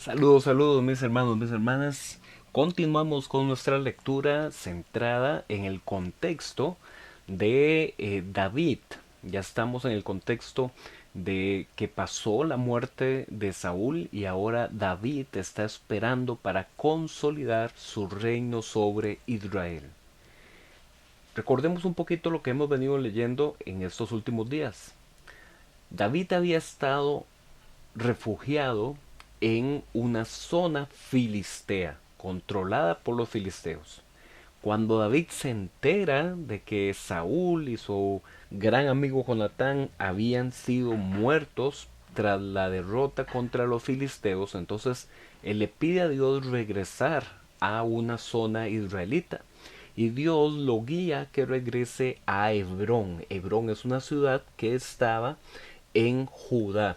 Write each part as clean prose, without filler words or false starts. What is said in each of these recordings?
Saludos, saludos mis hermanos, mis hermanas. Continuamos con nuestra lectura centrada en el contexto de David. Ya estamos en el contexto de que pasó la muerte de Saúl y ahora David está esperando para consolidar su reino sobre Israel. Recordemos un poquito lo que hemos venido leyendo en estos últimos días. David había estado refugiado en una zona filistea, controlada por los filisteos. Cuando David se entera de que Saúl y su gran amigo Jonatán habían sido muertos tras la derrota contra los filisteos, entonces él le pide a Dios regresar a una zona israelita. Y Dios lo guía que regrese a Hebrón. Hebrón es una ciudad que estaba en Judá.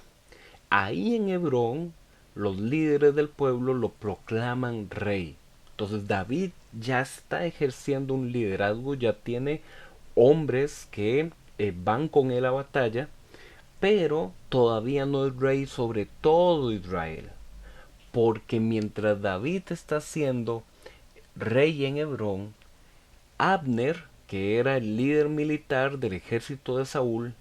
Ahí en Hebrón, los líderes del pueblo lo proclaman rey. Entonces David ya está ejerciendo un liderazgo, ya tiene hombres que van con él a batalla, pero todavía no es rey sobre todo Israel. Porque mientras David está siendo rey en Hebrón, Abner, que era el líder militar del ejército de Saúl,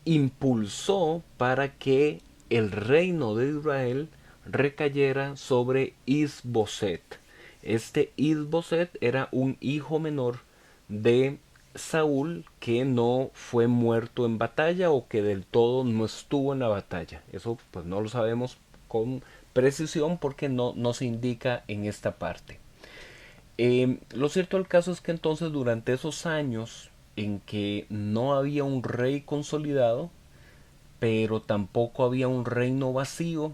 impulsó para que el reino de Israel recayera sobre Isboset. Este Isboset era un hijo menor de Saúl que no fue muerto en batalla o que del todo no estuvo en la batalla. Eso pues no lo sabemos con precisión porque no se indica en esta parte. Lo cierto del caso es que entonces durante esos años en que no había un rey consolidado, pero tampoco había un reino vacío,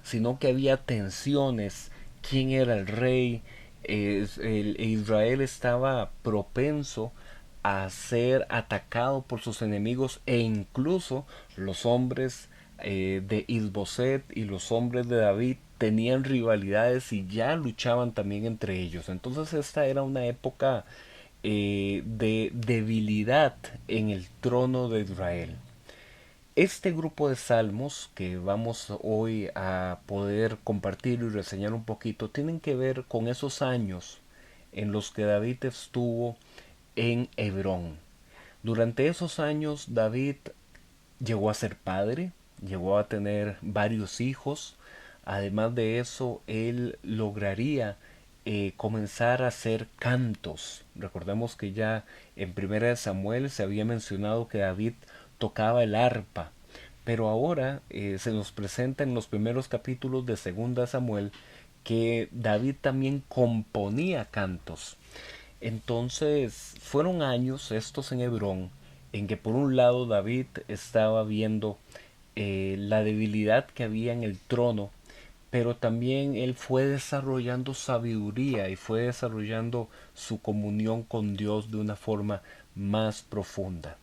sino que había tensiones, quién era el rey, Israel estaba propenso a ser atacado por sus enemigos e incluso los hombres de Isboset y los hombres de David tenían rivalidades y ya luchaban también entre ellos. Entonces esta era una época de debilidad en el trono de Israel. Este grupo de salmos que vamos hoy a poder compartir y reseñar un poquito tienen que ver con esos años en los que David estuvo en Hebrón. Durante esos años David llegó a ser padre, llegó a tener varios hijos. Además de eso, él lograría comenzar a hacer cantos. Recordemos que ya en Primera de Samuel se había mencionado que David tocaba el arpa, pero ahora se nos presenta en los primeros capítulos de Segunda Samuel que David también componía cantos. Entonces fueron años estos en Hebrón en que por un lado David estaba viendo la debilidad que había en el trono, pero también él fue desarrollando sabiduría y fue desarrollando su comunión con Dios de una forma más profunda.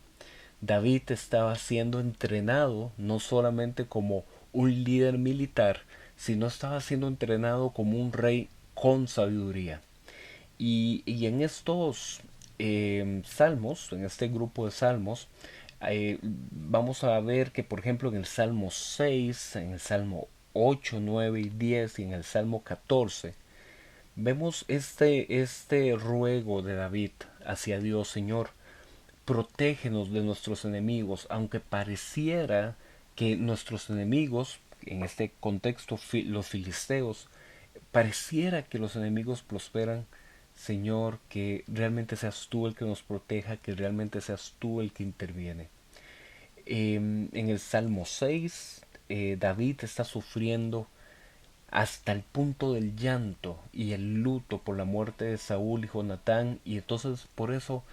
David estaba siendo entrenado no solamente como un líder militar, sino estaba siendo entrenado como un rey con sabiduría. Y en estos salmos, en este grupo de salmos, vamos a ver que, por ejemplo, en el Salmo 6, en el Salmo 8, 9 y 10 y en el Salmo 14, vemos este ruego de David hacia Dios: Señor, protégenos de nuestros enemigos, aunque pareciera que nuestros enemigos, en este contexto los filisteos, pareciera que los enemigos prosperan. Señor, que realmente seas tú el que nos proteja, que realmente seas tú el que interviene. En el Salmo 6, David está sufriendo hasta el punto del llanto y el luto por la muerte de Saúl y Jonatán, y entonces por eso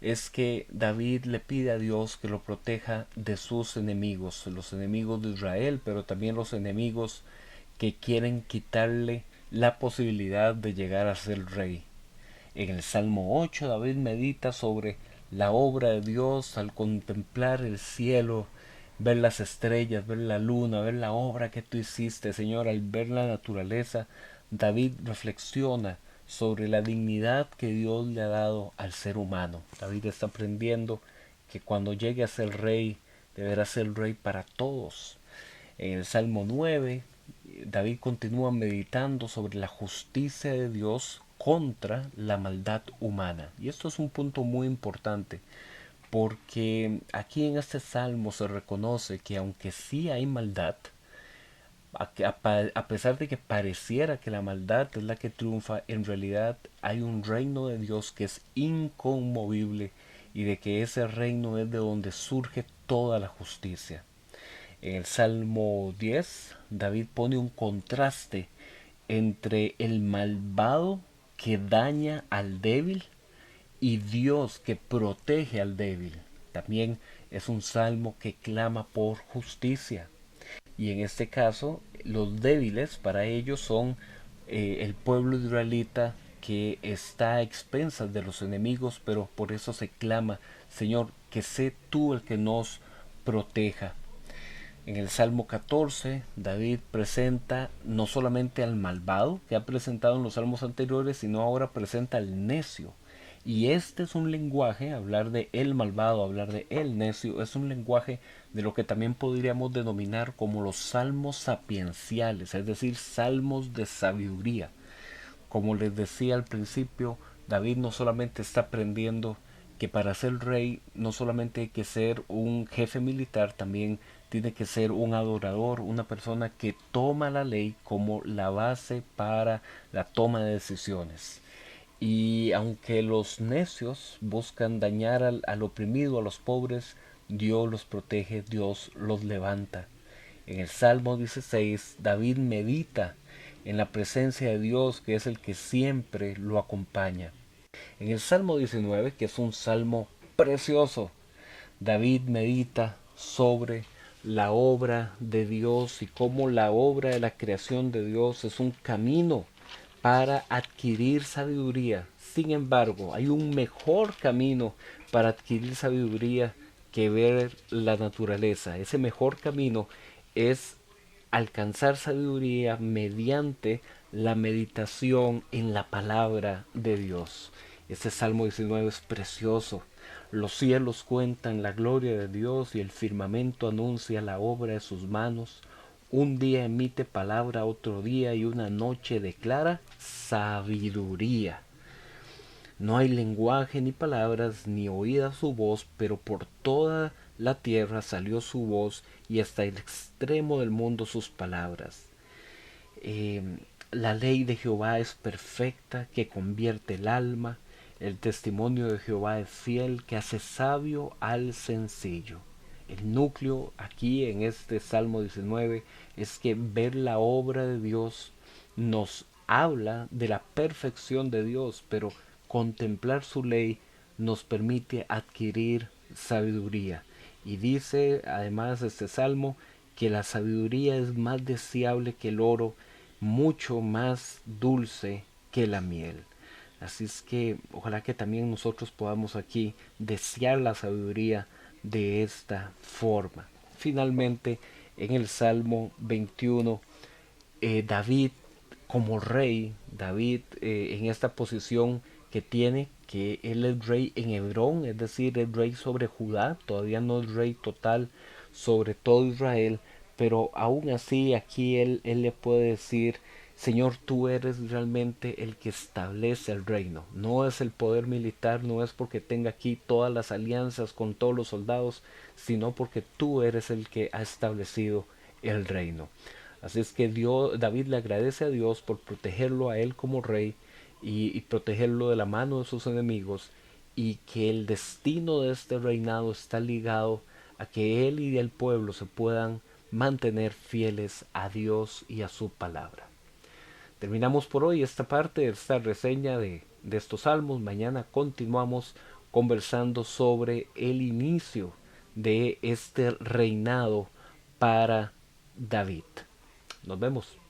es que David le pide a Dios que lo proteja de sus enemigos, los enemigos de Israel, pero también los enemigos que quieren quitarle la posibilidad de llegar a ser rey. En el Salmo 8 David medita sobre la obra de Dios al contemplar el cielo, ver las estrellas, ver la luna, ver la obra que tú hiciste, Señor. Al ver la naturaleza, David reflexiona sobre la dignidad que Dios le ha dado al ser humano. David está aprendiendo que cuando llegue a ser rey, deberá ser rey para todos. En el Salmo 9 David continúa meditando sobre la justicia de Dios contra la maldad humana. Y esto es un punto muy importante, porque aquí en este salmo se reconoce que aunque sí hay maldad, a pesar de que pareciera que la maldad es la que triunfa, en realidad hay un reino de Dios que es inconmovible y de que ese reino es de donde surge toda la justicia. En el Salmo 10, David pone un contraste entre el malvado que daña al débil y Dios que protege al débil. También es un salmo que clama por justicia. Y en este caso, los débiles para ellos son el pueblo israelita que está a expensas de los enemigos, pero por eso se clama, Señor, que sé tú el que nos proteja. En el Salmo 14, David presenta no solamente al malvado que ha presentado en los salmos anteriores, sino ahora presenta al necio. Y este es un lenguaje, hablar de el malvado, hablar de el necio, es un lenguaje de lo que también podríamos denominar como los salmos sapienciales, es decir, salmos de sabiduría. Como les decía al principio, David no solamente está aprendiendo que para ser rey no solamente hay que ser un jefe militar, también tiene que ser un adorador, una persona que toma la ley como la base para la toma de decisiones. Y aunque los necios buscan dañar al oprimido, a los pobres, Dios los protege, Dios los levanta. En el Salmo 16, David medita en la presencia de Dios, que es el que siempre lo acompaña. En el Salmo 19, que es un salmo precioso, David medita sobre la obra de Dios y cómo la obra de la creación de Dios es un camino para adquirir sabiduría. Sin embargo, hay un mejor camino para adquirir sabiduría que ver la naturaleza. Ese mejor camino es alcanzar sabiduría mediante la meditación en la palabra de Dios. Este Salmo 19 es precioso. Los cielos cuentan la gloria de Dios y el firmamento anuncia la obra de sus manos. Un día emite palabra, otro día y una noche declara sabiduría. No hay lenguaje ni palabras, ni oída su voz, pero por toda la tierra salió su voz y hasta el extremo del mundo sus palabras. Eh, la ley de Jehová es perfecta, que convierte el alma. El testimonio de Jehová es fiel, que hace sabio al sencillo. El núcleo aquí en este Salmo 19 es que ver la obra de Dios nos habla de la perfección de Dios, pero contemplar su ley nos permite adquirir sabiduría. Y dice además este salmo que la sabiduría es más deseable que el oro, mucho más dulce que la miel. Así es que ojalá que también nosotros podamos aquí desear la sabiduría de esta forma. Finalmente, en el Salmo 21, David como rey, David en esta posición que tiene, que él es rey en Hebrón, es decir, es rey sobre Judá, todavía no es rey total sobre todo Israel, pero aún así aquí él le puede decir, Señor, tú eres realmente el que establece el reino. No es el poder militar, no es porque tenga aquí todas las alianzas con todos los soldados, sino porque tú eres el que ha establecido el reino. Así es que David le agradece a Dios por protegerlo a él como rey y protegerlo de la mano de sus enemigos, y que el destino de este reinado está ligado a que él y el pueblo se puedan mantener fieles a Dios y a su palabra. Terminamos por hoy esta parte de esta reseña de estos salmos. Mañana continuamos conversando sobre el inicio de este reinado para David. Nos vemos.